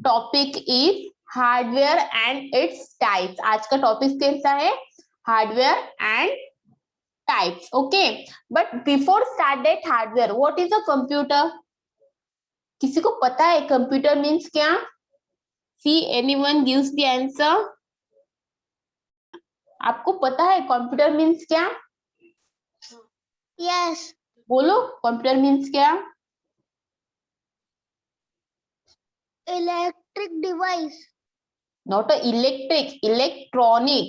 Topic is hardware and its types. आज का topic कैसा है? Hardware and types. Okay, but before start that hardware, what is a computer? किसी को पता है कंप्यूटर मीन्स क्या? See anyone gives the answer? आपको पता है कंप्यूटर मीन्स क्या? Yes. बोलो, कंप्यूटर मीन्स क्या? Electric device. Not a electric, electronic.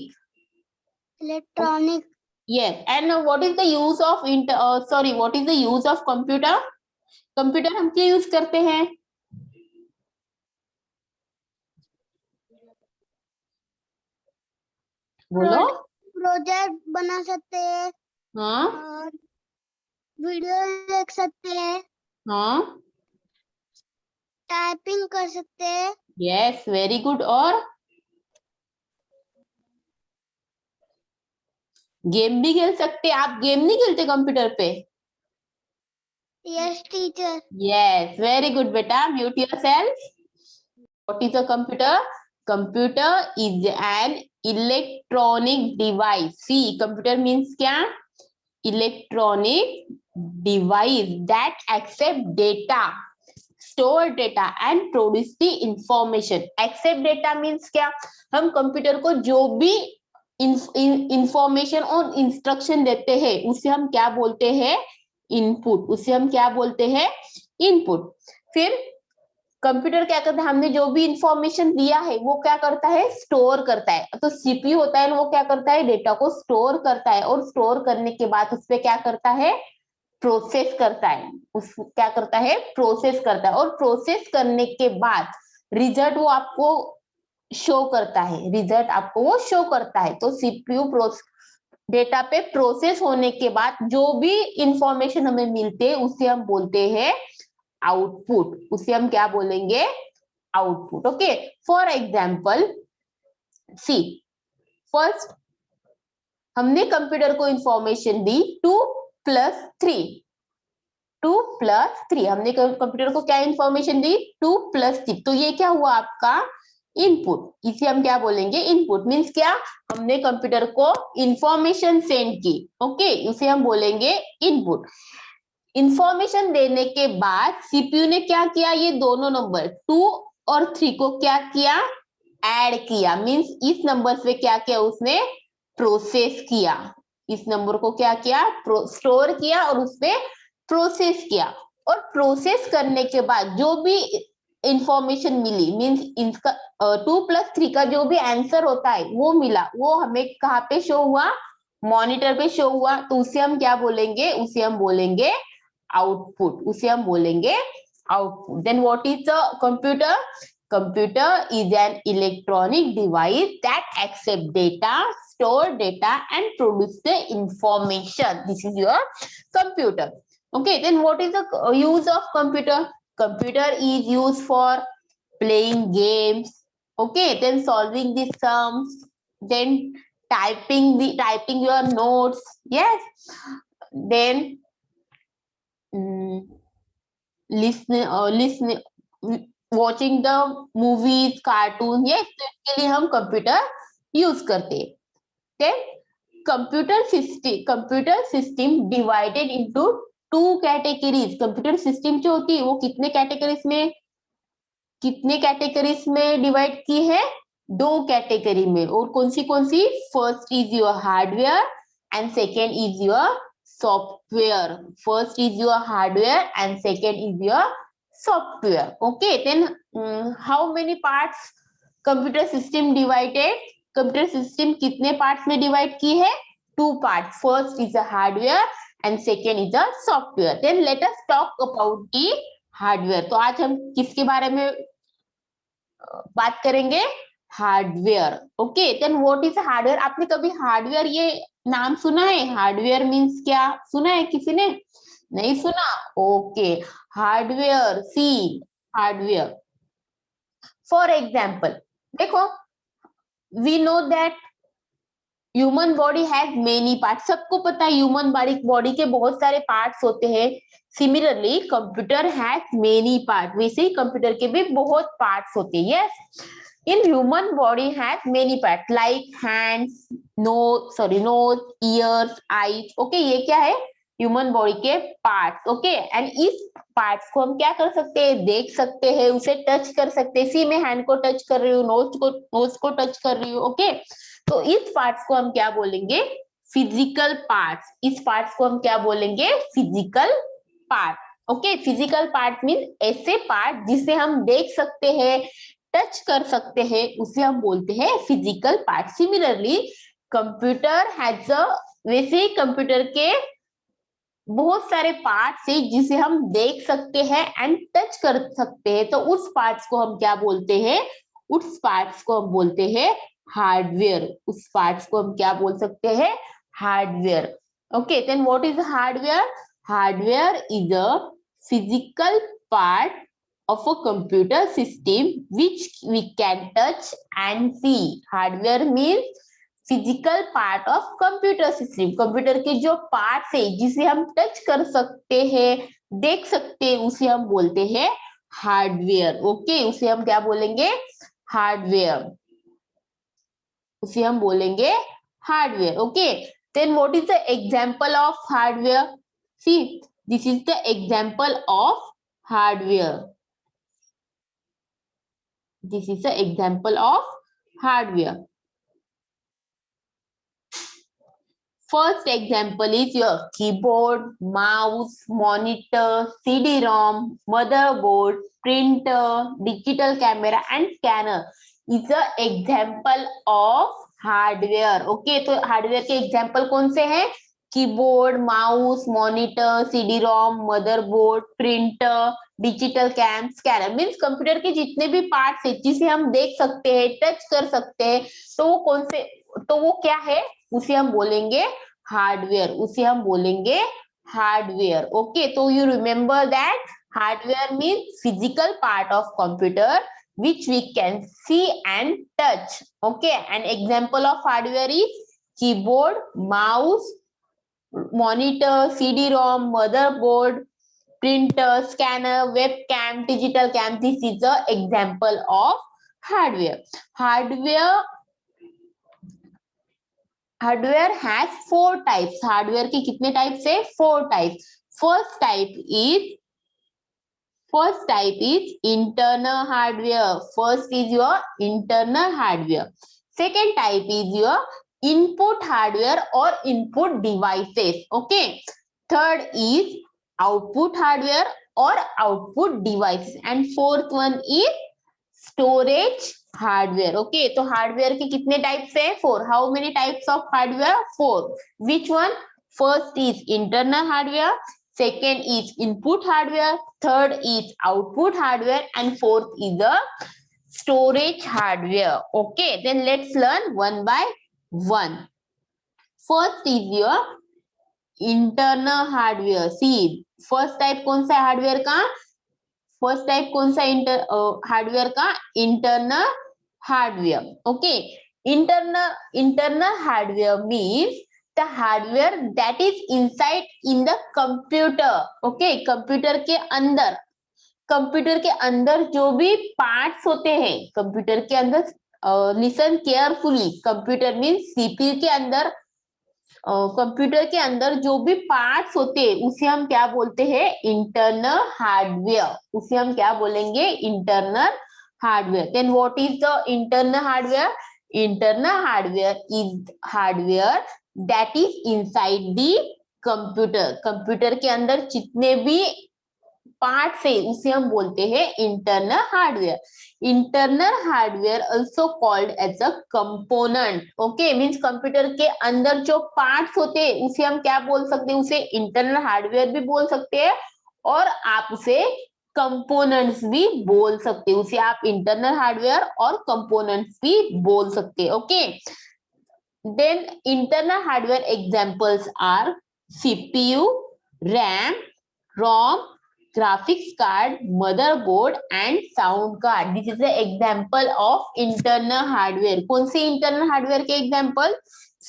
Electronic. Yes, and what is the use of what is the use of computer? Computer हम क्या use करते हैं? बोलो। प्रोजेक्ट बना सकते हैं। हाँ और वीडियो देख सकते हैं। हाँ, टाइपिंग कर सकते हैं। Yes, very good. और गेम भी खेल सकते हैं। आप गेम नहीं खेलते कंप्यूटर पे? Yes teacher. Yes, very good बेटा, mute yourself. What is a computer? Computer is an electronic device. See, computer means क्या? Electronic device that accept data, store data and produce the information. Accept data means क्या? हम computer को जो भी information और instruction देते हैं उसे हम क्या बोलते हैं? इनपुट। उसे हम क्या बोलते हैं? इनपुट। फिर कंप्यूटर क्या करता है? हमने जो भी इंफॉर्मेशन दिया है वो क्या करता है? स्टोर करता है। तो सीपीयू होता है ना, वो क्या करता है? डेटा को स्टोर करता है, और स्टोर करने के बाद उस पर क्या करता है? प्रोसेस करता है। उस क्या करता है? प्रोसेस करता है, और प्रोसेस करने के बाद रिजल्ट वो आपको शो करता है। रिजल्ट आपको वो शो करता है। तो सीपीयू डेटा पे प्रोसेस होने के बाद जो भी इंफॉर्मेशन हमें मिलते हैं उसे हम बोलते हैं आउटपुट। उसे हम क्या बोलेंगे? Output. Okay, for example see, first हमने कंप्यूटर को इंफॉर्मेशन दी 2+3। 2+3 हमने कंप्यूटर को क्या इंफॉर्मेशन दी? 2+3। तो ये क्या हुआ आपका? इनपुट। इसे हम क्या बोलेंगे? इनपुट। मीन्स क्या? हमने कंप्यूटर को इंफॉर्मेशन सेंड की। ओके, उसे हम बोलेंगे इनपुट। इंफॉर्मेशन देने के बाद सीपीयू ने क्या किया? ये दोनों नंबर 2 और 3 को क्या किया? ऐड किया। मीन्स इस नंबर पे क्या किया? उसने प्रोसेस किया। इस नंबर को क्या किया? स्टोर किया और उसपे प्रोसेस किया। और प्रोसेस करने के बाद जो भी इंफॉर्मेशन मिली, मीन्स इसका 2+3 का जो भी आंसर होता है वो मिला, वो हमें कहाँ पे शो हुआ? मॉनिटर पे शो हुआ। तो उसे हम क्या बोलेंगे? उसे हम बोलेंगे आउटपुट। उसे हम बोलेंगे output. Then what is a computer? Computer is an electronic device that accept data, store data and produce the information. This is your computer. Okay, then what is the use of computer? Computer is used for playing games. Okay, then solving the sums, then typing your notes. Yes, then listening, watching the movies, cartoon, ये तो इसके लिए हम computer use करते हैं। Computer system divided into 2 categories. Computer system जो होती है वो कितने कैटेगरीज में डिवाइड की है? 2 कैटेगरी में। और कौन सी? First is your hardware and second is your software. First is your hardware and second is your software. Okay, then how many parts computer system divided? Computer system कितने parts में divide की है? 2 parts. First is the hardware and second is the software. Then let us talk about the hardware. तो आज हम किसके बारे में बात करेंगे? Hardware. Okay, then what is hardware? आपने कभी हार्डवेयर ये नाम सुना है? हार्डवेयर मीन्स क्या? सुना है किसी ने? नहीं सुना? Okay, hardware, see hardware. For example देखो, we know that human body has many parts. सबको पता है ह्यूमन बॉडी के बहुत सारे पार्ट्स होते हैं। Similarly computer has many part, वैसे ही कंप्यूटर के भी बहुत पार्ट्स होते हैं. Yes, in human body has many part like hands, nose, ears, eyes. Okay, ये क्या है? ह्यूमन बॉडी के पार्ट्स. ओके, एंड इस पार्ट्स को हम क्या कर सकते हैं? देख सकते हैं, उसे टच कर सकते हैं. सी मैं हैंड को टच कर रही हूँ, नोज को टच कर रही हूँ. ओके, तो इस पार्ट्स को हम क्या बोलेंगे? Physical parts. इस पार्ट्स को हम क्या बोलेंगे? Physical part. Okay, physical part mean ऐसे पार्ट जिसे हम देख सकते हैं, टच कर सकते हैं, उसे हम बोलते हैं physical part. Similarly computer has a, वैसे ही कंप्यूटर के बहुत सारे पार्ट्स है जिसे हम देख सकते हैं एंड टच कर सकते हैं. तो उस पार्ट्स को हम क्या बोलते हैं? उस पार्ट्स को हम बोलते हैं हार्डवेयर. उस पार्ट्स को हम क्या बोल सकते हैं? Hardware. Okay, then what is hardware? Hardware is a physical part of a computer system which we can touch and see. Hardware means physical part of computer system. Computer के जो parts है जिसे हम टच कर सकते हैं, देख सकते हैं, उसे हम बोलते हैं हार्डवेयर. ओके, उसे हम क्या बोलेंगे? हार्डवेयर. उसे हम बोलेंगे hardware. Okay, then what is the example of hardware? See, this is the example of hardware. This is the example of hardware. First example is your keyboard, mouse, monitor, CD-ROM, motherboard, printer, digital camera and scanner is the example of hardware. Okay, तो hardware के example कौन से हैं? Keyboard, mouse, monitor, CD-ROM, motherboard, printer, digital cam, scanner. Means computer के जितने भी parts है जिसे हम देख सकते हैं, टच कर सकते हैं, तो वो कौन से, तो वो क्या है? उसे हम बोलेंगे हार्डवेयर. उसे हम बोलेंगे हार्डवेयर. ओके, तो you remember that hardware means physical part of computer which we can see and touch. Okay, an example of hardware is keyboard, mouse, monitor, CD-ROM, motherboard, printer, scanner, webcam, digital cam. This is the example of hardware. Hardware has 4 types. Hardware के कितने types है? 4 types. First type is internal hardware. First is your internal hardware. Second type is your input hardware or input devices. Okay. Third is output hardware or output devices. And fourth one is storage hardware. Okay. तो hardware के कितने types है? 4. How many types of hardware? 4. Which one? First is internal hardware. Second is input hardware, third is output hardware, and fourth is the storage hardware. Okay, then let's learn one by one. First is your internal hardware. See, first type कौन सा है hardware का? First type कौन सा hardware का? Internal hardware. Okay, internal hardware means the hardware that is inside in the computer. Okay, computer के अंदर जो भी पार्ट्स होते हैं कंप्यूटर के अंदर, listen carefully, computer means CPU के अंदर, कंप्यूटर के अंदर जो भी पार्ट्स होते हैं उसे हम क्या बोलते हैं? Internal hardware. उसे हम क्या बोलेंगे? Internal hardware. Then what is the internal hardware? Internal hardware is hardware that is inside the computer. Computer के अंदर जितने भी पार्ट्स है उसे हम बोलते हैं internal hardware. Internal hardware also called as a component. Okay, means computer के अंदर जो पार्ट्स होते हैं उसे हम क्या बोल सकते हैं? उसे इंटरनल हार्डवेयर भी बोल सकते हैं और आप उसे कंपोनेंट्स भी बोल सकते हैं. उसे आप इंटरनल हार्डवेयर और कंपोनेंट्स भी बोल सकते हैं. Okay, then internal hardware examples are CPU, RAM, ROM, graphics card, motherboard and sound card. This is the example of internal hardware. कौन से internal hardware के example?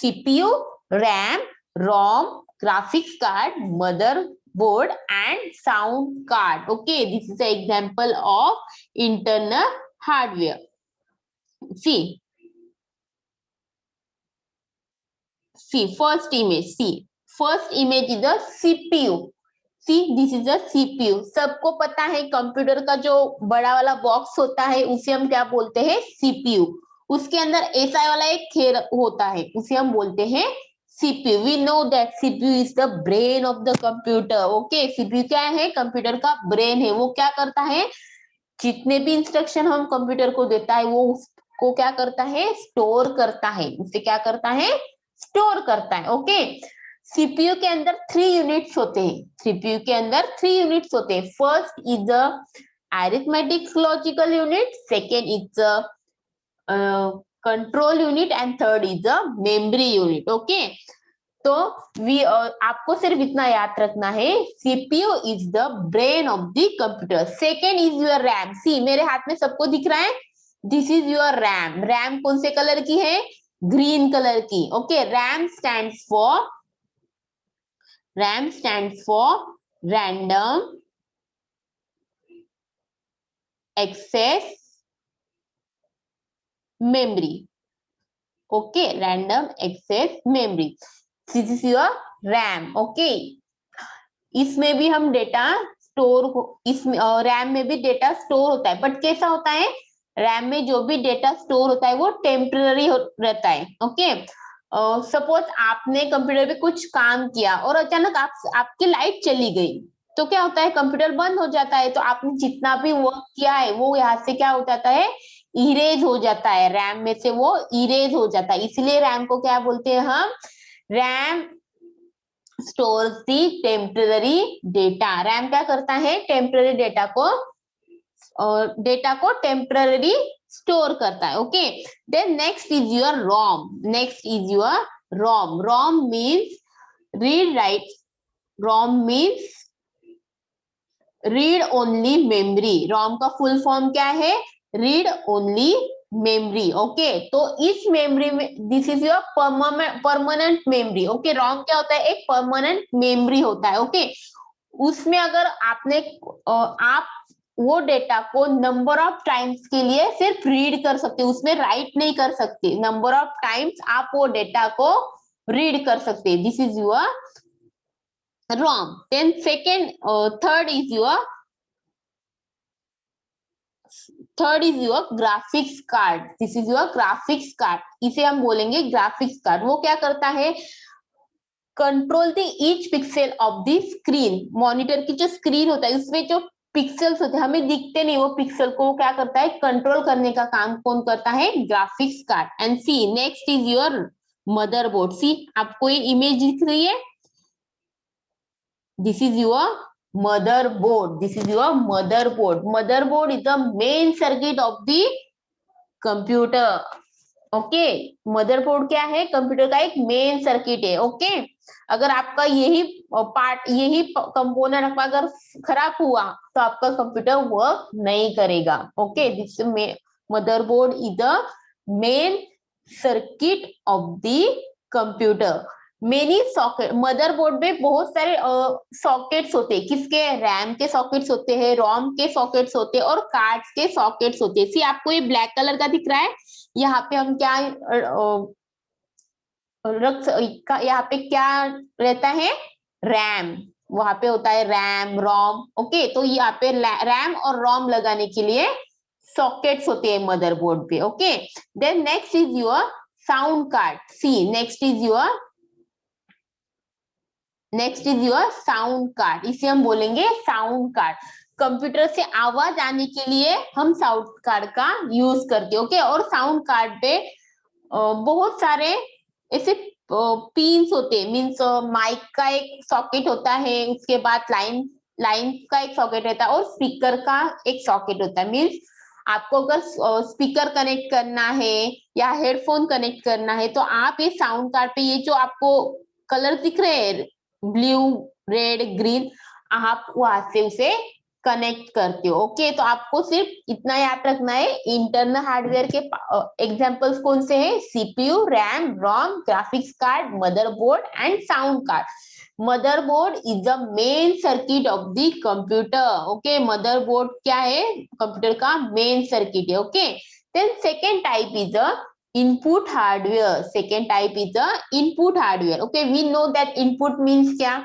CPU, RAM, ROM, graphics card, board and sound card. Okay, this is an example of internal hardware. See first image. First image is the CPU. this is the CPU. सबको पता है computer का जो बड़ा वाला box होता है उसे हम क्या बोलते हैं, CPU. उसके अंदर ऐसा वाला एक खेल होता है, उसे हम बोलते हैं CPU. We know that CPU is the brain of the computer. Okay, CPU क्या है, कंप्यूटर का ब्रेन है. वो क्या करता है, जितने भी इंस्ट्रक्शन हम कंप्यूटर को देता है वो उसको क्या करता है, स्टोर करता है. उसे क्या करता है, स्टोर करता है. ओके, सीपीयू के अंदर 3 यूनिट्स होते हैं. सीपीयू के अंदर 3 यूनिट्स होते हैं. First is the arithmetic logical unit, second is the control unit and third is the memory unit. Okay, तो आपको सिर्फ इतना याद रखना है, CPU is the brain of the computer. Second is your RAM. See मेरे हाथ में सबको दिख रहा है, this is your RAM. RAM कौन से कलर की है, ग्रीन कलर की. Okay, RAM stands for random access memory. Okay, random access memory, this is your RAM. Okay, इसमें भी हम डेटा स्टोर, इसमें रैम में भी डेटा स्टोर होता है, बट कैसा होता है, रैम में जो भी डेटा स्टोर होता है वो टेम्पररी रहता है. ओके, सपोज आपने कंप्यूटर पे कुछ काम किया और अचानक आपकी लाइट चली गई, तो क्या होता है, कंप्यूटर बंद हो जाता है. तो आपने जितना भी वर्क किया है वो यहाँ से क्या हो जाता है, इरेज हो जाता है. रैम में से वो इरेज हो जाता है. इसलिए रैम को क्या बोलते हैं हम, RAM stores the temporary data. RAM क्या करता है, टेम्पररी डेटा को टेम्पररी स्टोर करता है. Okay, then next is your ROM. ROM means read write. ROM means read only memory. ROM का फुल फॉर्म क्या है, रीड ओनली मेमोरी. ओके, तो इस मेमोरी में this is your permanent memory. Okay, ROM क्या होता है, एक परमानेंट मेमोरी होता है. ओके, उसमें अगर आप वो डेटा को नंबर ऑफ टाइम्स के लिए सिर्फ रीड कर सकते, उसमें राइट नहीं कर सकते. नंबर ऑफ टाइम्स आप वो डेटा को रीड कर सकते. This is your ROM. Then third is your graphics card. This is your graphics card. इसे हम बोलेंगे ग्राफिक्स कार्ड. वो क्या करता है, control the each pixel of the screen. Monitor की जो स्क्रीन होता है उसमें जो पिक्सल्स होते हैं हमें दिखते नहीं, वो पिक्सल को क्या करता है, कंट्रोल करने का काम कौन करता है, graphics card. And see next is your motherboard. See आपको ये इमेज दिख रही है, this is your motherboard. This is your motherboard. Motherboard is the main circuit of the computer. Okay, motherboard क्या है, कंप्यूटर का एक मेन सर्किट है. ओके, अगर आपका यही कंपोनेंट अगर खराब हुआ तो आपका कंप्यूटर वर्क नहीं करेगा. Okay, this motherboard is the main circuit of the computer. Many socket, motherboard में बहुत सारे सॉकेट्स होते हैं. किसके, रैम के सॉकेट्स होते हैं, रोम के सॉकेट्स होते हैं और कार्ड्स के सॉकेट्स होते हैं. सी आपको ये ब्लैक कलर का दिख रहा है, यहाँ पे हम क्या यहाँ पे क्या रहता है, रैम. वहां पे होता है रैम, रोम. ओके, तो यहाँ पे रैम और रोम लगाने के लिए सॉकेट्स होते हैं मदरबोर्ड पे. Okay, then next is your sound card. See next is your sound card. इसे हम बोलेंगे साउंड कार्ड. कंप्यूटर से आवाज आने के लिए हम साउंड कार्ड का यूज करते हैं. ओके, और साउंड कार्ड पे बहुत सारे ऐसे पिन्स होते हैं. मीन्स माइक का एक सॉकेट होता है, उसके बाद लाइन का एक सॉकेट रहता है और स्पीकर का एक सॉकेट होता है. मीन्स आपको अगर स्पीकर कनेक्ट करना है या हेडफोन कनेक्ट करना है तो आप ये साउंड कार्ड पे ये जो आपको कलर दिख रहे हैं, ब्लू, रेड, ग्रीन, आप वहां से उसे कनेक्ट करते हो. ओके, तो आपको सिर्फ इतना याद रखना है, इंटरनल हार्डवेयर के एग्जांपल्स कौन से हैं, CPU, RAM, ROM, graphics card, motherboard and sound card. Motherboard is the main circuit of the computer. Okay, motherboard क्या है? कंप्यूटर का मेन सर्किट है. Okay, then second type is the input hardware. Second type is the input hardware. Okay, we know that input means क्या,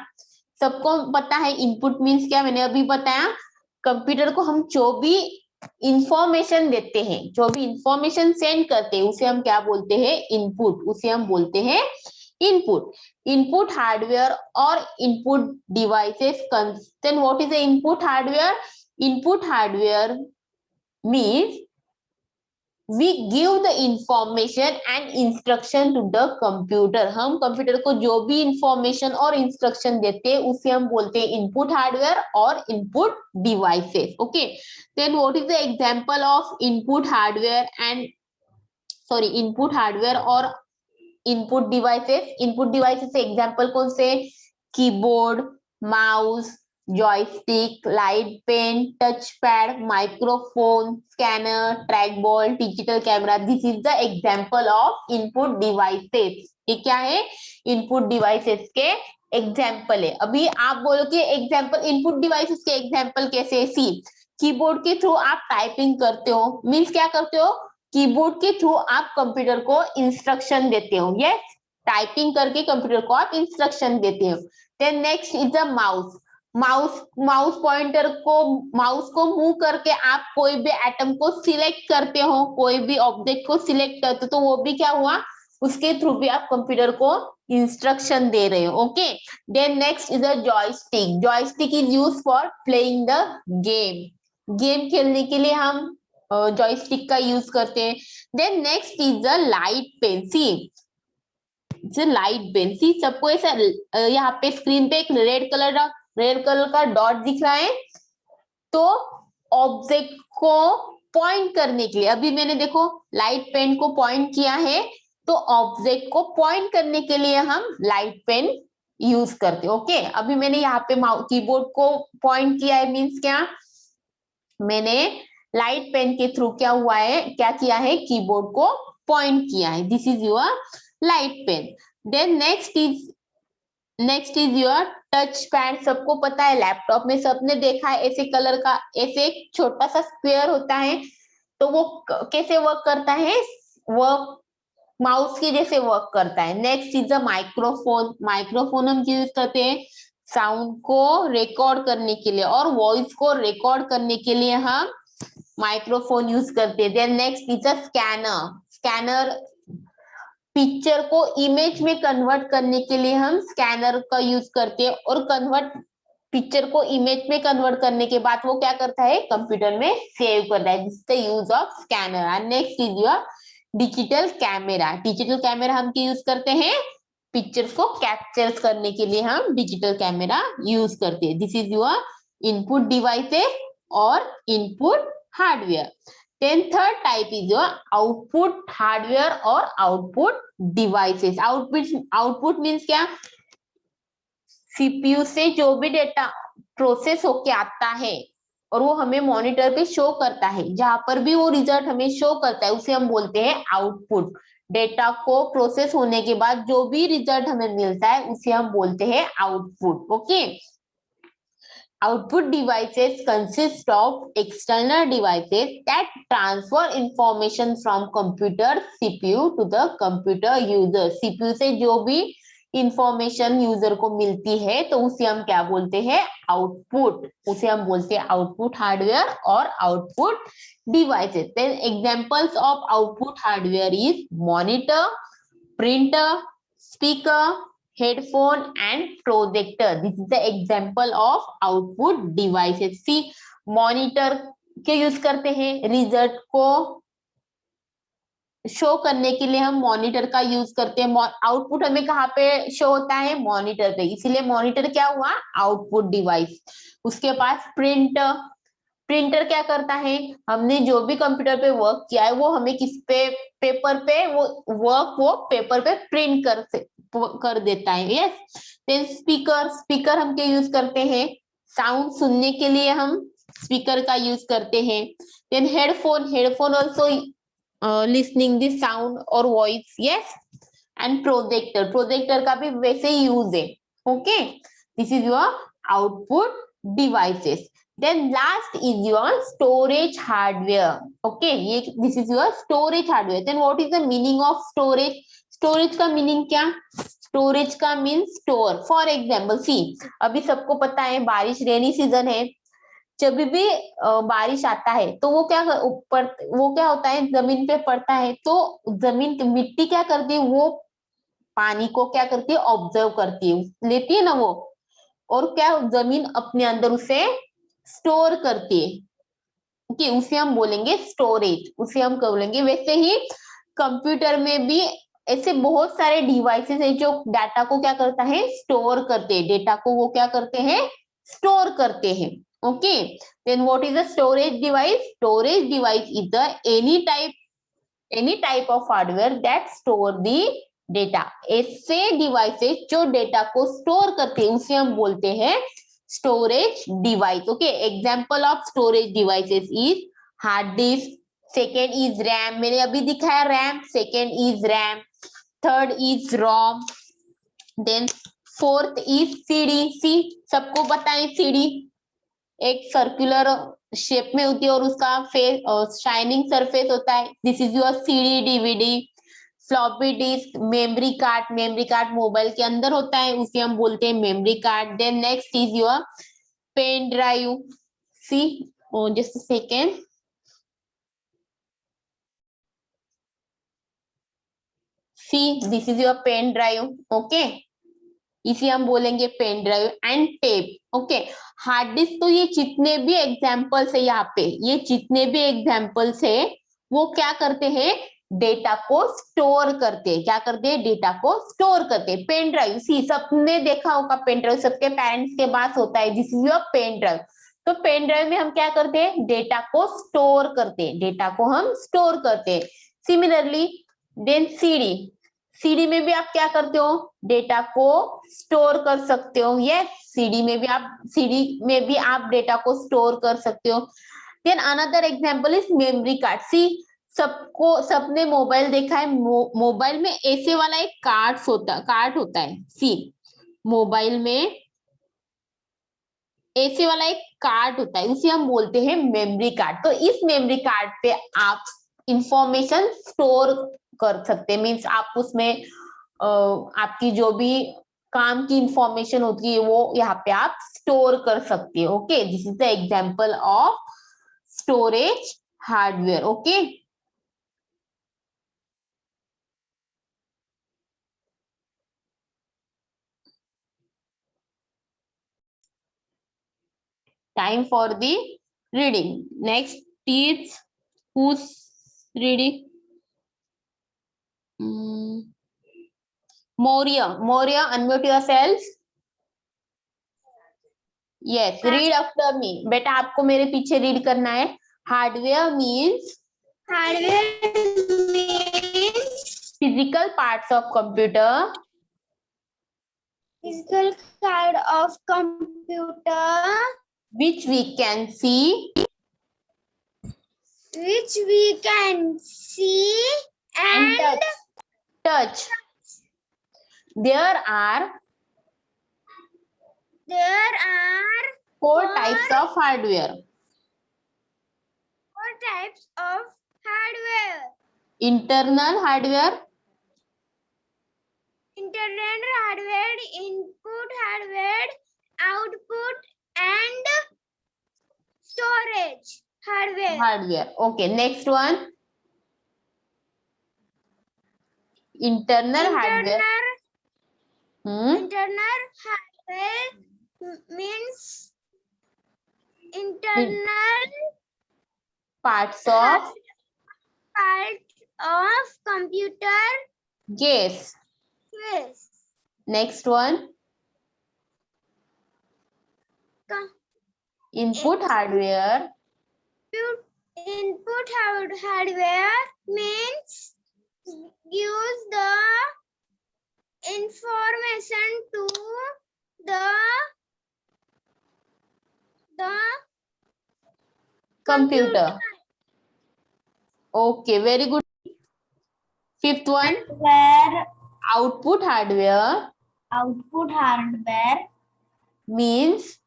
सबको पता है input means क्या. मैंने अभी बताया, कंप्यूटर को हम जो भी इंफॉर्मेशन देते हैं, जो भी इंफॉर्मेशन सेंड करते हैं, उसे हम क्या बोलते हैं? इनपुट. उसे हम बोलते हैं इनपुट. इनपुट हार्डवेयर और input devices. Then what is the input hardware? Input hardware means we give the information and instruction to the computer. हम कंप्यूटर को जो भी इंफॉर्मेशन और इंस्ट्रक्शन देते हैं उसे हम बोलते हैं इनपुट हार्डवेयर और input devices. Okay, then what is the example of input hardware and input hardware और इनपुट डिवाइसेस? इनपुट डिवाइसेस से एग्जांपल कौन से? Keyboard, mouse, joystick, light pen, touch pad, microphone, scanner, track ball, digital camera. This is the example of input devices. ये क्या है? Input devices के example है. अभी आप बोलो कि एग्जांपल इनपुट डिवाइसेस के एग्जांपल कैसे? सी, कीबोर्ड के थ्रू आप टाइपिंग करते हो, मीन्स क्या करते हो? कीबोर्ड के थ्रू आप कंप्यूटर को इंस्ट्रक्शन देते हो. यस, टाइपिंग करके कंप्यूटर को आप इंस्ट्रक्शन देते हो. Then next is the mouse. Mouse pointer को, माउस को मूव करके आप कोई भी एटम को सिलेक्ट करते हो, कोई भी ऑब्जेक्ट को सिलेक्ट करते हो, तो वो भी क्या हुआ? उसके थ्रू भी आप कंप्यूटर को इंस्ट्रक्शन दे रहे हो. Okay, then next is a joystick. Joystick is use for playing the game. Game खेलने के लिए हम जॉयस्टिक का यूज करते हैं. Then next is a light pen. See, light pen. See, सबको ऐसा यहाँ पे स्क्रीन पे एक रेड कलर का डॉट दिख रहा है, तो ऑब्जेक्ट को पॉइंट करने के लिए, अभी मैंने देखो लाइट पेन को पॉइंट किया है, तो ऑब्जेक्ट को पॉइंट करने के लिए हम लाइट पेन यूज करते हैं. ओके, अभी मैंने यहाँ पे कीबोर्ड को पॉइंट किया है, मीन्स क्या? मैंने लाइट पेन के थ्रू क्या हुआ है, क्या किया है? कीबोर्ड को पॉइंट किया है. This is your light pen. Then next is your touch pad. सबको पता है, लैपटॉप में सबने देखा है, ऐसे कलर का, ऐसे एक छोटा सा स्क्वायर होता है, तो वो कैसे वर्क करता है? वो माउस के जैसे वर्क करता है. Next is a microphone. Microphone हम यूज करते हैं साउंड को रिकॉर्ड करने के लिए और वॉइस को रिकॉर्ड करने के लिए हम माइक्रोफोन यूज करते हैं. Then next is a scanner. Scanner picture को इमेज में कन्वर्ट करने के लिए हम स्कैनर का यूज करते हैं, और पिक्चर को इमेज में कन्वर्ट करने के बाद वो क्या करता है? कंप्यूटर में सेव करता है. This is the use of scanner. And next is your digital camera. Digital camera हम क्या यूज करते हैं? पिक्चर्स को कैप्चर करने के लिए हम डिजिटल कैमरा यूज करते हैं. This is your input devices और input hardware. Then third type is your output hardware or output devices. Output means क्या? CPU से जो भी डेटा प्रोसेस होके आता है और वो हमें मॉनिटर पे शो करता है, जहां पर भी वो रिजल्ट हमें शो करता है उसे हम बोलते हैं आउटपुट. डेटा को प्रोसेस होने के बाद जो भी रिजल्ट हमें मिलता है उसे हम बोलते हैं output. Okay, output devices consist of external devices that transfer information from computer CPU to the computer user. CPU से जो भी इंफॉर्मेशन यूजर को मिलती है तो उसे हम क्या बोलते हैं? आउटपुट. उसे हम बोलते हैं आउटपुट हार्डवेयर और output devices. Then examples of output hardware is monitor, printer, speaker, headphone and projector. This is the example of output devices. See, monitor के यूज करते हैं, रिजल्ट को शो करने के लिए हम मॉनिटर का यूज करते हैं. आउटपुट हमें कहाँ पे शो होता है? मॉनिटर पे. इसीलिए मॉनिटर क्या हुआ? Output device. उसके पास प्रिंटर. प्रिंटर क्या करता है? हमने जो भी कंप्यूटर पे वर्क किया है वो हमें किस पे? पेपर पे वो वर्क वो पेपर पे प्रिंट कर देता है. यस. देन स्पीकर हम क्या यूज करते हैं? साउंड सुनने के लिए हम स्पीकर का यूज करते हैं. Then headphone also listening the sound और वॉइस. यस. एंड प्रोजेक्टर का भी वैसे ही यूज है. Okay, This is your output devices. Then last is your storage hardware. Okay, this is your storage hardware. Then what is the meaning of storage? Storage का meaning क्या? Storage का means store. For example, see, अभी सबको पता है बारिश rainy season है, जब भी बारिश आता है तो वो क्या होता है, जमीन पे पड़ता है, तो जमीन मिट्टी क्या करती है, वो पानी को क्या करती है, ऑब्जर्व करती है, लेती है ना वो, और क्या जमीन अपने अंदर उसे स्टोर करती है। ओके, उसे हम बोलेंगे स्टोरेज, उसे हम बोलेंगे। वैसे ही कंप्यूटर में भी ऐसे बहुत सारे डिवाइसेस है जो डाटा को क्या करता है, स्टोर करते हैं, डेटा को वो क्या करते हैं, स्टोर करते हैं। Okay, then what is the storage device? Storage device is the any type of hardware that store the data. ऐसे डिवाइसेस जो डेटा को स्टोर करते हैं उसे हम बोलते हैं storage device. Okay, example of storage devices is hard disk, second is RAM, मैंने अभी दिखाया RAM, second is RAM, third is ROM, then fourth is CD. See सबको पता है सीडी एक सर्कुलर शेप में होती है और उसका फेस शाइनिंग सरफेस होता है। This is your CD, DVD, floppy disk, memory card mobile के अंदर होता है, उसे हम बोलते हैं memory card. Then next is your pen drive. See just a second, see this is your pen drive. Okay, इसे हम बोलेंगे pen drive. And tape. Okay, hard disk, तो ये जितने भी एग्जाम्पल्स है यहाँ पे, ये जितने भी एग्जाम्पल्स है वो क्या करते हैं, डेटा को स्टोर करते हैं। क्या करते हैं, डेटा को स्टोर करते हैं। पेन ड्राइव, सी सबने देखा होगा पेन ड्राइव, सबके पेरेंट्स के पास होता है, this is your pen drive. तो पेन ड्राइव में हम क्या करते हैं, डेटा को स्टोर करते हैं, डेटा को हम स्टोर करते हैं। सिमिलरली देन सीडी, सीडी में भी आप क्या करते हो, डेटा को स्टोर कर सकते हो। यस, सीडी में भी आप डेटा को स्टोर कर सकते हो। Then another example is memory card. See सबने मोबाइल देखा है, मोबाइल में ऐसे वाला एक कार्ड होता है। सी मोबाइल में ऐसे वाला एक कार्ड होता है, उसे हम बोलते हैं मेमोरी कार्ड। तो इस मेमोरी कार्ड पे आप इंफॉर्मेशन स्टोर कर सकते हैं, मीन्स आप उसमें आपकी जो भी काम की इंफॉर्मेशन होती है वो यहाँ पे आप स्टोर कर सकते हो। Okay, this is the example of storage hardware. Okay, time for the reading. Next is who's reading? Moria, unmute yourself. Yes, read after me. बेटा आपको मेरे पीछे रीड करना है। Hardware means physical parts of computer which we can see and touch. There are four types of hardware. Internal hardware, input hardware, output and storage hardware. Okay, next one. Internal hardware. Internal hardware means internal Parts of computer. Yes. Next one. Input hardware. Input hardware means use the information to the Computer. Okay, very good. Fifth one. Where Output hardware. output hardware means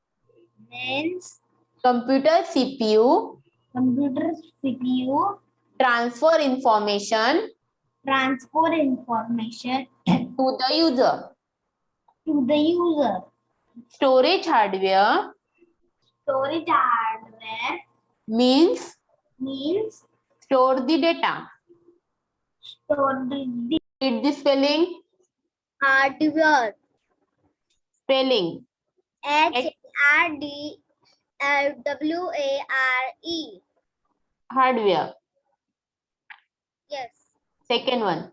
computer CPU computer CPU transfer information transfer information to the user. to the user. Storage hardware Storage hardware means means store the data. store the Read the spelling. hardware. Spelling. HARDWARE. Hardware. Yes. Second one.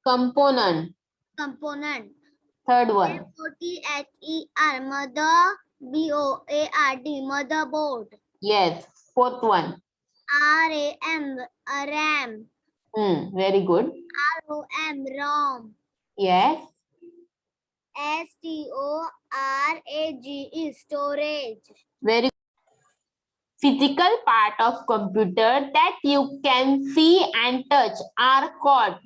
COMPONENT. Component. Component. Third one. MOTHER. Mother. BOARD. Motherboard. Yes. Fourth one. RAM. RAM. Very good. ROM. ROM. Yes. STORAGE. Storage. Very physical part of computer that you can see and touch are called.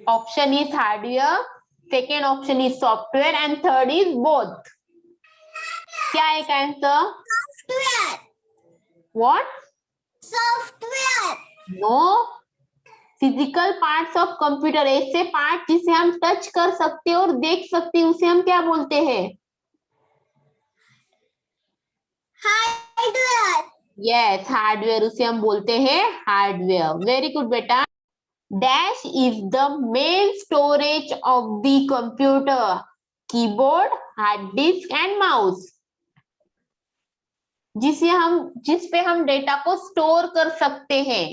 Option is hardware, second option is software and third is both. क्या है का answer? Software. What? Software. No. Physical parts of computer, ऐसे part जिसे हम touch कर सकते हैं और देख सकते हैं, उसे हम क्या बोलते हैं? Hardware. यस, हार्डवेयर, उसे हम बोलते हैं हार्डवेयर. वेरी गुड बेटा. Dash is the main storage of the computer. Keyboard, hard disk and mouse. जिस पे हम डेटा को स्टोर कर सकते हैं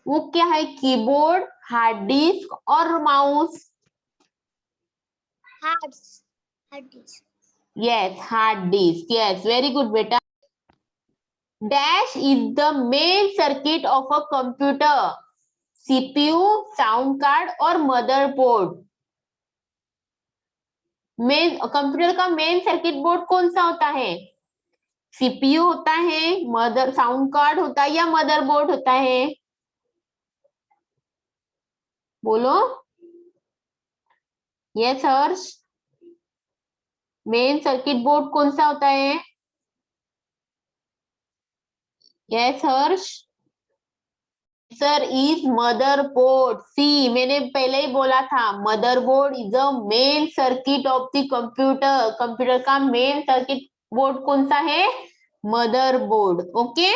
वो क्या है? कीबोर्ड, हार्ड डिस्क और mouse. Hard disk. Yes, hard disk. Yes, very good beta. Dash is the main circuit of a computer. CPU, sound card और motherboard. मेन कंप्यूटर का मेन सर्किट बोर्ड कौन सा होता है? CPU होता है, sound card होता है या मदरबोर्ड होता है? बोलो. Yes Harsh. Main circuit board कौन सा होता है? Yes Harsh. Sir is motherboard. See, मैंने पहले ही बोला था, motherboard is the main circuit of the computer. Computer का मेन सर्किट बोर्ड कौन सा है? मदरबोर्ड. ओके.